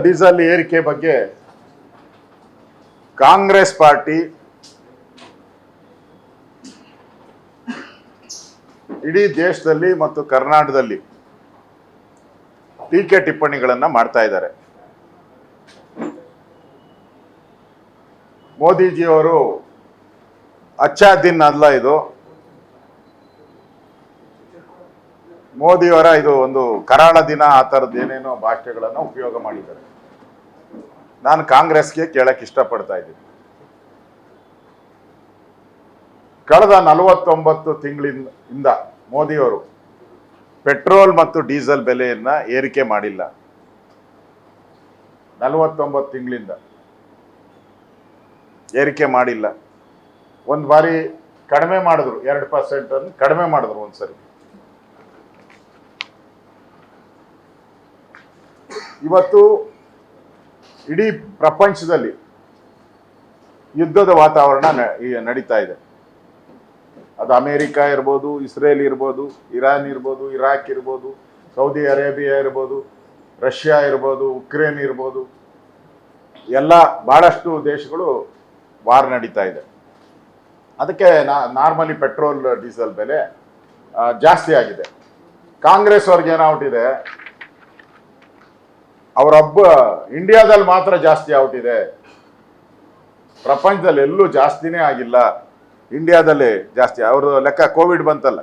Diesel ಏರಿಕೆ ಬಗ್ಗೆ Congress party ಇಡೀ ದೇಶದಲ್ಲಿ ಮತ್ತು ಕರ್ನಾಟಕದಲ್ಲಿ ಟೀಕೆ ಟಿಪ್ಪಣಿಗಳನ್ನ ಮಾಡ್ತಾ ಇದ್ದಾರೆ. ಮೋದಿಜಿಯವರು ಅಚ್ಚಾ ದಿನ್ ಅಲ್ಲ, ಇದು ಮೋದಿಯವರ ಇದು ಒಂದು ಕರಾಳ ದಿನ, ಆ ಥರದ್ದು ಏನೇನೋ ಭಾಷೆಗಳನ್ನು ಉಪಯೋಗ ಮಾಡಿದ್ದಾರೆ. ನಾನು ಕಾಂಗ್ರೆಸ್ಗೆ ಕೇಳಕ್ಕೆ ಇಷ್ಟಪಡ್ತಾ ಇದ್ದೀನಿ. ಕಳೆದ 49 ತಿಂಗಳಿಂದ ಮೋದಿಯವರು ಪೆಟ್ರೋಲ್ ಮತ್ತು ಡೀಸೆಲ್ ಬೆಲೆಯನ್ನ ಏರಿಕೆ ಮಾಡಿಲ್ಲ. 49 ತಿಂಗಳಿಂದ ಏರಿಕೆ ಮಾಡಿಲ್ಲ. ಒಂದು ಬಾರಿ ಕಡಿಮೆ ಮಾಡಿದ್ರು, 2% ಅನ್ನು ಕಡಿಮೆ ಮಾಡಿದ್ರು ಒಂದ್ಸರಿ. ಇವತ್ತು ಇಡೀ ಪ್ರಪಂಚದಲ್ಲಿ ಯುದ್ಧದ ವಾತಾವರಣ ನಡೀತಾ ಇದೆ. ಅದು ಅಮೇರಿಕ ಇರ್ಬೋದು, ಇಸ್ರೇಲ್ ಇರ್ಬೋದು, ಇರಾನ್ ಇರ್ಬೋದು, ಇರಾಕ್ ಇರ್ಬೋದು, ಸೌದಿ ಅರೇಬಿಯಾ ಇರ್ಬೋದು, ರಷ್ಯಾ ಇರ್ಬೋದು, ಉಕ್ರೇನ್ ಇರ್ಬೋದು, ಎಲ್ಲ ಬಹಳಷ್ಟು ದೇಶಗಳು ವಾರ್ ನಡೀತಾ ಇದೆ. ಅದಕ್ಕೆ ನಾರ್ಮಲಿ ಪೆಟ್ರೋಲ್ ಡೀಸೆಲ್ ಬೆಲೆ ಜಾಸ್ತಿ ಆಗಿದೆ. ಕಾಂಗ್ರೆಸ್ ಅವ್ರಿಗೆ ಏನಾಗ್ಬಿಟ್ಟಿದೆ, ಅವರೊಬ್ಬ ಇಂಡಿಯಾದಲ್ಲಿ ಮಾತ್ರ ಜಾಸ್ತಿ ಆಗ್ಬಿಟ್ಟಿದೆ, ಪ್ರಪಂಚದಲ್ಲಿ ಎಲ್ಲೂ ಜಾಸ್ತಿನೇ ಆಗಿಲ್ಲ, ಇಂಡಿಯಾದಲ್ಲೇ ಜಾಸ್ತಿ. ಅವ್ರ ಲೆಕ್ಕ ಕೋವಿಡ್ ಬಂತಲ್ಲ,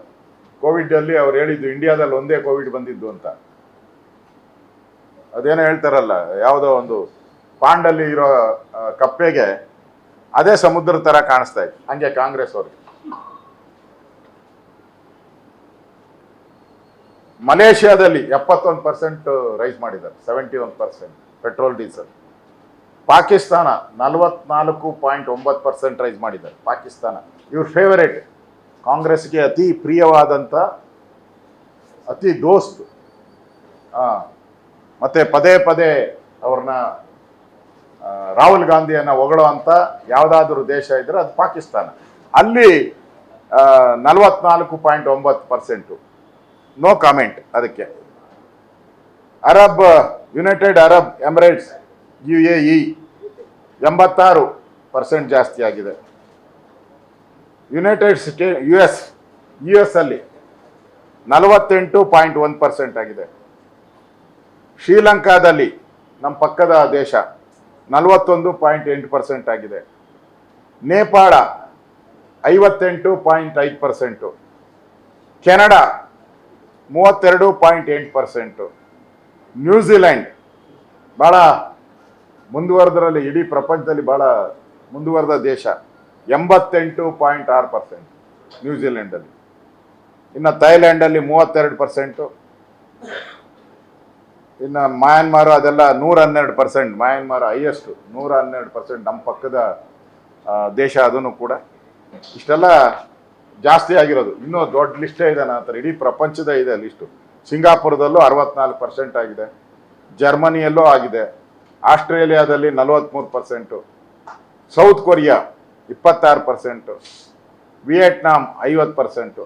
ಕೋವಿಡ್ ಅಲ್ಲಿ ಅವ್ರು ಹೇಳಿದ್ದು ಇಂಡಿಯಾದಲ್ಲಿ ಒಂದೇ ಕೋವಿಡ್ ಬಂದಿದ್ದು ಅಂತ. ಅದೇನೋ ಹೇಳ್ತಾರಲ್ಲ, ಯಾವುದೋ ಒಂದು ಪಾಂಡಲ್ಲಿ ಇರೋ ಕಪ್ಪೆಗೆ ಅದೇ ಸಮುದ್ರ ತರ ಕಾಣಿಸ್ತಾ ಇದೆ, ಹಂಗೆ ಕಾಂಗ್ರೆಸ್ ಅವ್ರಿಗೆ. ಮಲೇಷ್ಯಾದಲ್ಲಿ 71% ರೈಸ್ ಮಾಡಿದ್ದಾರೆ, 71% ಪೆಟ್ರೋಲ್ ಡೀಸೆಲ್. ಪಾಕಿಸ್ತಾನ 44.9% ರೈಸ್ ಮಾಡಿದ್ದಾರೆ. ಪಾಕಿಸ್ತಾನ ಇವ್ರ ಫೇವರೇಟ್, ಕಾಂಗ್ರೆಸ್ಗೆ ಅತಿ ಪ್ರಿಯವಾದಂಥ, ಅತಿ ದೋಸ್ತ್, ಮತ್ತೆ ಪದೇ ಪದೇ ಅವ್ರನ್ನ ರಾಹುಲ್ ಗಾಂಧಿಯನ್ನ ಹೊಗಳೋ ಅಂತ ಯಾವುದಾದ್ರೂ ದೇಶ ಇದ್ರೆ ಅದು ಪಾಕಿಸ್ತಾನ. ಅಲ್ಲಿ 44.9%. ನೋ ಕಾಮೆಂಟ್ ಅದಕ್ಕೆ. ಯುನೈಟೆಡ್ ಅರಬ್ ಎಮಿರೇಟ್ಸ್ UAE 86% ಜಾಸ್ತಿ ಆಗಿದೆ. US ಅಲ್ಲಿ 48.1% ಆಗಿದೆ. ಶ್ರೀಲಂಕಾದಲ್ಲಿ ನಮ್ಮ ಪಕ್ಕದ ದೇಶ 41.8% ಆಗಿದೆ. ನೇಪಾಳ 58.5%. ಕೆನಡಾ 32.8%. ನ್ಯೂಜಿಲೆಂಡ್ ಬಹಳ ಮುಂದುವರೆದರಲ್ಲಿ, ಇಡೀ ಪ್ರಪಂಚದಲ್ಲಿ ಬಹಳ ಮುಂದುವರೆದ ದೇಶ, 88.6% ನ್ಯೂಜಿಲೆಂಡಲ್ಲಿ. ಇನ್ನು ಥೈಲ್ಯಾಂಡಲ್ಲಿ 32%. ಇನ್ನು ಮಯನ್ಮಾರ್ ಅದೆಲ್ಲ 112%. ಮಯನ್ಮಾರ್ ಹೈಯೆಸ್ಟ್ 112%, ನಮ್ಮ ಪಕ್ಕದ ದೇಶ ಅದನ್ನು ಕೂಡ. ಇಷ್ಟೆಲ್ಲ ಜಾಸ್ತಿ ಆಗಿರೋದು. ಇನ್ನೂ ದೊಡ್ಡ ಲಿಸ್ಟೇ ಇದೆ, ನನ್ನ ಹತ್ರ ಇಡೀ ಪ್ರಪಂಚದ ಇದೆ ಲಿಸ್ಟು. ಸಿಂಗಾಪುರದಲ್ಲೂ 64% ಆಗಿದೆ, ಜರ್ಮನಿಯಲ್ಲೂ ಆಗಿದೆ, ಆಸ್ಟ್ರೇಲಿಯಾದಲ್ಲಿ 43%, ಸೌತ್ ಕೊರಿಯಾ 26%, ವಿಯೆಟ್ನಾಂ 50%,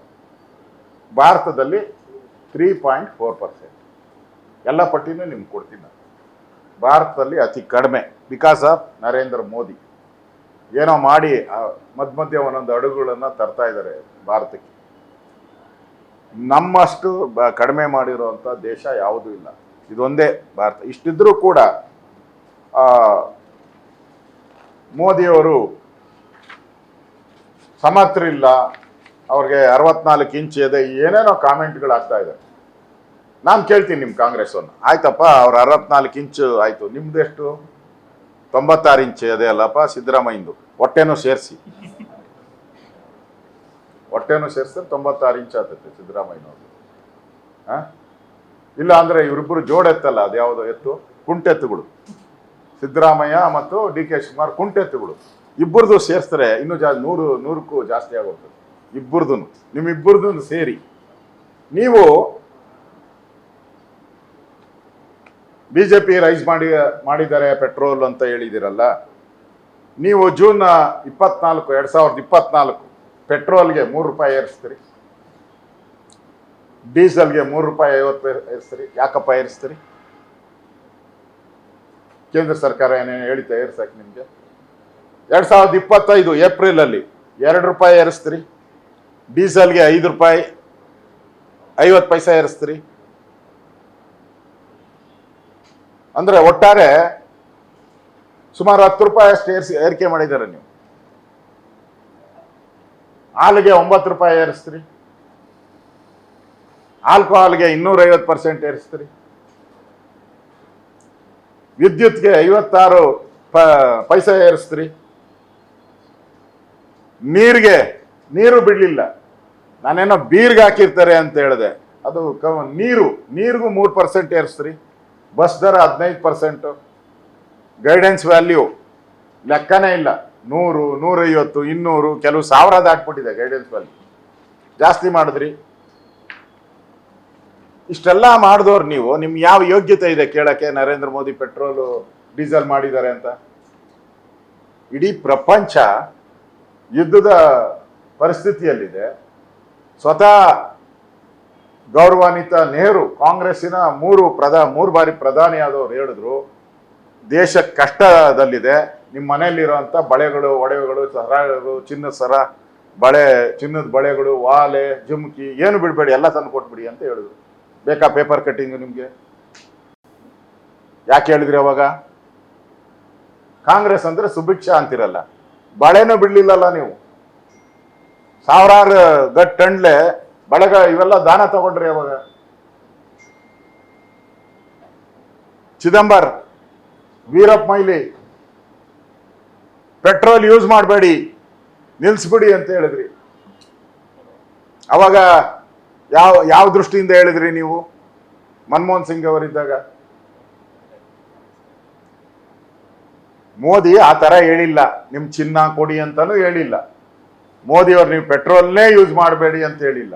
ಭಾರತದಲ್ಲಿ 3.4%. ಎಲ್ಲ ಪಟ್ಟಿನೂ ನಿಮ್ಗೆ ಕೊಡ್ತೀನಿ ನಾನು. ಭಾರತದಲ್ಲಿ ಅತಿ ಕಡಿಮೆ, ಬಿಕಾಸ್ ಆಫ್ ನರೇಂದ್ರ ಮೋದಿ. ಏನೋ ಮಾಡಿ ಮಧ್ಯೆ ಒಂದೊಂದು ಅಡುಗೆಗಳನ್ನು ತರ್ತಾ ಇದ್ದಾರೆ ಭಾರತಕ್ಕೆ. ನಮ್ಮಷ್ಟು ಕಡಿಮೆ ಮಾಡಿರುವಂಥ ದೇಶ ಯಾವುದೂ ಇಲ್ಲ, ಇದೊಂದೇ ಭಾರತ. ಇಷ್ಟಿದ್ರೂ ಕೂಡ ಮೋದಿಯವರು ಸಮರ್ಥರಿಲ್ಲ, ಅವ್ರಿಗೆ 64 ಇಂಚ್ ಇದೆ, ಏನೇನೋ ಕಾಮೆಂಟ್ಗಳಾಗ್ತಾ ಇದೆ. ನಾನು ಕೇಳ್ತೀನಿ ನಿಮ್ಮ ಕಾಂಗ್ರೆಸ್ಸನ್ನು, ಆಯ್ತಪ್ಪ ಅವ್ರು 64 ಇಂಚು ಆಯಿತು, ನಿಮ್ದೆಷ್ಟು 96 ಇಂಚ್ ಅದೇ ಅಲ್ಲಪ್ಪ ಸಿದ್ದರಾಮಯ್ಯಂದು, ಹೊಟ್ಟೆನೂ ಸೇರಿಸಿ 96 ಇಂಚ್ ಆಗ್ತೈತೆ ಸಿದ್ದರಾಮಯ್ಯನವ್ರು. ಇಲ್ಲ ಅಂದರೆ ಇವರಿಬ್ಬರು ಜೋಡೆತ್ತಲ್ಲ, ಅದು ಯಾವುದೋ ಎತ್ತು, ಕುಂಟೆತ್ತುಗಳು, ಸಿದ್ದರಾಮಯ್ಯ ಮತ್ತು DK ಶಿವಕುಮಾರ್ ಕುಂಟೆತ್ತುಗಳು. ಇಬ್ಬರದು ಸೇರಿಸ್ತಾರೆ ಇನ್ನೂ 100ಕ್ಕೂ ಜಾಸ್ತಿ ಆಗೋಗ್ತದೆ. ಇಬ್ಬರದು, ನಿಮ್ಮಿಬ್ಬರದು ಸೇರಿ ನೀವು BJP ರೈಸ್ ಮಾಡಿದ್ದಾರೆ ಪೆಟ್ರೋಲ್ ಅಂತ ಹೇಳಿದಿರಲ್ಲ. ನೀವು ಜೂನ್ 24, 2024 ಪೆಟ್ರೋಲ್ಗೆ ₹3 ಏರಿಸ್ತೀರಿ, ಡೀಸೆಲ್ಗೆ ₹3.50 ಏರಿಸ್ತೀರಿ. ಯಾಕಪ್ಪ ಏರಿಸ್ತೀರಿ? ಕೇಂದ್ರ ಸರ್ಕಾರ ಏನೇನು ಹೇಳಿತಾ ಏರ್ಸಕ್ಕೆ ನಿಮಗೆ? 2025 ಏಪ್ರಿಲಲ್ಲಿ 2 ರೂಪಾಯಿ ಏರಿಸ್ತೀರಿ, ಡೀಸೆಲ್ಗೆ 5 ರೂಪಾಯಿ 50 ಪೈಸೆ ಏರಿಸ್ತೀರಿ. ಅಂದ್ರೆ ಒಟ್ಟಾರೆ ಸುಮಾರು 10 ರೂಪಾಯಿ ಅಷ್ಟು ಏರಿಕೆ ಮಾಡಿದ್ದಾರೆ ನೀವು. ಹಾಲಿಗೆ 9 ರೂಪಾಯಿ ಏರಿಸ್ತೀರಿ, ಆಲ್ಕೋಹಾಲ್ಗೆ 250% ಏರಿಸ್ತೀರಿ, ವಿದ್ಯುತ್ಗೆ 56 ಪೈಸೆ ಏರಿಸ್ತೀರಿ, ನೀರು ಬಿಡ್ಲಿಲ್ಲ. ನಾನೇನೋ ಬೀರ್ಗೆ ಹಾಕಿರ್ತಾರೆ ಅಂತ ಹೇಳಿದೆ, ಅದು ನೀರಿಗೂ 3% ಏರಿಸ್ತೀರಿ, ಬಸ್ ದರ 15%, ಗೈಡೆನ್ಸ್ ವ್ಯಾಲ್ಯೂ ಲೆಕ್ಕನೇ ಇಲ್ಲ, 100, 150, 200, ಕೆಲವು 1000 ದಾಟ್ಬಿಟ್ಟಿದೆ ಗೈಡೆನ್ಸ್ ವ್ಯಾಲ್ಯೂ. ಜಾಸ್ತಿ ಮಾಡಿದ್ರಿ. ಇಷ್ಟೆಲ್ಲ ಮಾಡಿದವ್ರು ನೀವು, ನಿಮ್ಗೆ ಯಾವ ಯೋಗ್ಯತೆ ಇದೆ ಕೇಳಕ್ಕೆ ನರೇಂದ್ರ ಮೋದಿ ಪೆಟ್ರೋಲು ಡೀಸೆಲ್ ಮಾಡಿದ್ದಾರೆ ಅಂತ? ಇಡೀ ಪ್ರಪಂಚ ಯುದ್ಧದ ಪರಿಸ್ಥಿತಿಯಲ್ಲಿದೆ. ಸ್ವತಃ ಗೌರವಾನ್ವಿತ ನೆಹರು ಕಾಂಗ್ರೆಸ್ಸಿನ 3 ಬಾರಿ ಪ್ರಧಾನಿ ಆದವರು ಹೇಳಿದ್ರು, ದೇಶ ಕಷ್ಟದಲ್ಲಿದೆ, ನಿಮ್ಮ ಮನೆಯಲ್ಲಿರುವಂಥ ಬಳೆಗಳು, ಒಡವೆಗಳು, ಸರಗಳು, ಚಿನ್ನದ ಸರ, ಚಿನ್ನದ ಬಳೆಗಳು, ವಾಲೆ, ಜುಮ್ಕಿ ಏನು ಬಿಡಬೇಡಿ, ಎಲ್ಲ ತಂದು ಕೊಟ್ಬಿಡಿ ಅಂತ ಹೇಳಿದ್ರು. ಬೇಕಾ ಪೇಪರ್ ಕಟ್ಟಿಂಗು ನಿಮಗೆ? ಯಾಕೆ ಹೇಳಿದ್ರಿ ಅವಾಗ? ಕಾಂಗ್ರೆಸ್ ಅಂದ್ರೆ ಸುಭಿಕ್ಷಾ ಅಂತಿರಲ್ಲ, ಬಳೆನೂ ಬಿಡ್ಲಿಲ್ಲಲ್ಲ ನೀವು. 1000 ಗಟ್ಟಂಡ್ಲೆ ಬಳಗ ಇವೆಲ್ಲ ದಾನ ತಗೊಂಡ್ರಿ ಅವಾಗ. ಚಿದಂಬರ್, ವೀರಪ್ಪ ಮೊಯ್ಲಿ ಪೆಟ್ರೋಲ್ ಯೂಸ್ ಮಾಡಬೇಡಿ, ನಿಲ್ಲಿಸ್ಬಿಡಿ ಅಂತ ಹೇಳಿದ್ರಿ. ಅವಾಗ ಯಾವ ದೃಷ್ಟಿಯಿಂದ ಹೇಳಿದ್ರಿ ನೀವು? ಮನಮೋಹನ್ ಸಿಂಗ್ ಅವರಿದ್ದಾಗ. ಮೋದಿ ಆ ತರ ಹೇಳಿಲ್ಲ, ನಿಮ್ ಚಿನ್ನ ಕೊಡಿ ಅಂತಾನು ಹೇಳಿಲ್ಲ. ಮೋದಿ ಅವರು ನೀವು ಪೆಟ್ರೋಲ್ನೇ ಯೂಸ್ ಮಾಡಬೇಡಿ ಅಂತ ಹೇಳಿಲ್ಲ,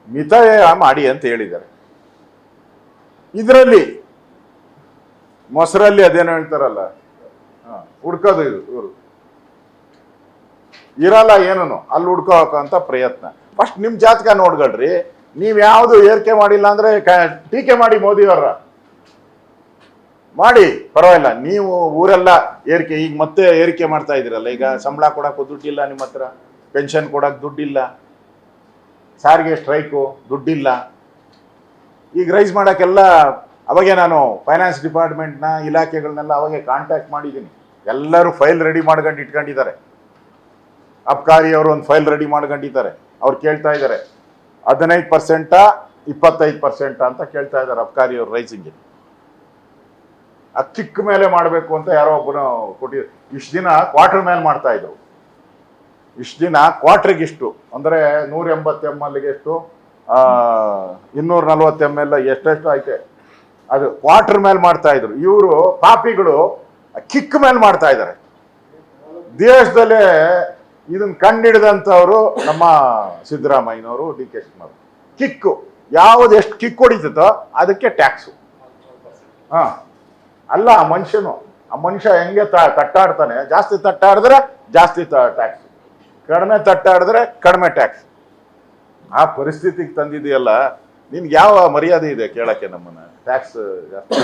ಮಿತವ್ಯಯ ಮಾಡಿ ಅಂತ ಹೇಳಿದ್ದಾರೆ. ಇದರಲ್ಲಿ ಮೊಸರಲ್ಲಿ ಅದೇನೋ ಹೇಳ್ತಾರಲ್ಲ, ಹುಡ್ಕೋದು ಇವರು ಇರಲ್ಲ ಏನೂ ಅಲ್ಲಿ ಹುಡ್ಕೋಕಂತ ಪ್ರಯತ್ನ. ಫಸ್ಟ್ ನಿಮ್ ಜಾತಕ ನೋಡ್ಕೊಳ್ರಿ. ನೀವ್ ಯಾವುದು ಏರಿಕೆ ಮಾಡಿಲ್ಲ ಅಂದ್ರೆ ಟೀಕೆ ಮಾಡಿ ಮೋದಿಯವರ ಮಾಡಿ, ಪರವಾಗಿಲ್ಲ. ನೀವು ಊರೆಲ್ಲ ಏರಿಕೆ, ಈಗ ಮತ್ತೆ ಏರಿಕೆ ಮಾಡ್ತಾ ಇದ್ದೀರಲ್ಲ, ಈಗ ಸಂಬಳ ಕೊಡಕ್ಕೆ ದುಡ್ಡಿಲ್ಲ ನಿಮ್ಮ ಹತ್ರ, ಪೆನ್ಷನ್ ಕೊಡಕ್ಕೆ ದುಡ್ಡಿಲ್ಲ, ಸಾರಿಗೆ ಸ್ಟ್ರೈಕು ದುಡ್ಡಿಲ್ಲ. ಈಗ ರೈಸ್ ಮಾಡೋಕ್ಕೆಲ್ಲ ಅವಾಗೆ ನಾನು ಫೈನಾನ್ಸ್ ಡಿಪಾರ್ಟ್ಮೆಂಟ್ನ ಇಲಾಖೆಗಳನ್ನೆಲ್ಲ ಅವಾಗೆ ಕಾಂಟ್ಯಾಕ್ಟ್ ಮಾಡಿದ್ದೀನಿ. ಎಲ್ಲರೂ ಫೈಲ್ ರೆಡಿ ಮಾಡ್ಕೊಂಡು ಇಟ್ಕೊಂಡಿದ್ದಾರೆ. ಅಬ್ಕಾರಿ ಅವರು ಒಂದು ಫೈಲ್ ರೆಡಿ ಮಾಡ್ಕೊಂಡಿದ್ದಾರೆ. ಅವ್ರು ಕೇಳ್ತಾ ಇದ್ದಾರೆ 15% 25% ಅಂತ ಕೇಳ್ತಾ ಇದ್ದಾರೆ ಅಬ್ಕಾರಿ ಅವ್ರು ರೈಸಿಂಗ್ಗೆ. ಚಿಕ್ಕ ಮೇಲೆ ಮಾಡಬೇಕು ಅಂತ ಯಾರೋ ಒಬ್ಬನು ಕೊಟ್ಟಿದ್ರು. ಇಷ್ಟು ದಿನ ಕ್ವಾರ್ಟರ್ ಮೇಲೆ ಮಾಡ್ತಾ ಇದ್ರು. ಇಷ್ಟು ದಿನ ಕ್ವಾರ್ಟರ್ಗೆ ಇಷ್ಟು ಅಂದರೆ 180 mlಗೆ ಎಷ್ಟು, 240 ml ಎಷ್ಟೆಷ್ಟು ಐತೆ, ಅದು ಕ್ವಾರ್ಟರ್ ಮೇಲೆ ಮಾಡ್ತಾ ಇದ್ರು. ಇವರು ಪಾಪಿಗಳು ಕಿಕ್ ಮೇಲೆ ಮಾಡ್ತಾ ಇದ್ದಾರೆ. ದೇಶದಲ್ಲೇ ಇದನ್ನ ಕಂಡಿಡಿದಂಥವ್ರು ನಮ್ಮ ಸಿದ್ದರಾಮಯ್ಯನವರು, ಡಿ ಕೆ ಶಿವಕುಮಾರ್. ಕಿಕ್ಕು ಯಾವುದು ಎಷ್ಟು ಕಿಕ್ ಹೊಡಿತೋ ಅದಕ್ಕೆ ಟ್ಯಾಕ್ಸು. ಅಲ್ಲ ಆ ಮನುಷ್ಯ ಹೆಂಗೆ ತಟ್ಟಾಡ್ತಾನೆ, ಜಾಸ್ತಿ ತಟ್ಟಾಡಿದ್ರೆ ಜಾಸ್ತಿ ಟ್ಯಾಕ್ಸ್, ಕಡಿಮೆ ತಟ್ಟಾಡಿದ್ರೆ ಕಡಿಮೆ ಟ್ಯಾಕ್ಸ್. ಆ ಪರಿಸ್ಥಿತಿಗೆ ತಂದಿದೆಯಲ್ಲ, ನಿನ್ಗೆ ಯಾವ ಮರ್ಯಾದೆ ಇದೆ ಕೇಳಕ್ಕೆ ನಮ್ಮನ್ನ? ಟ್ಯಾಕ್ಸ್ ಜಾಸ್ತಿ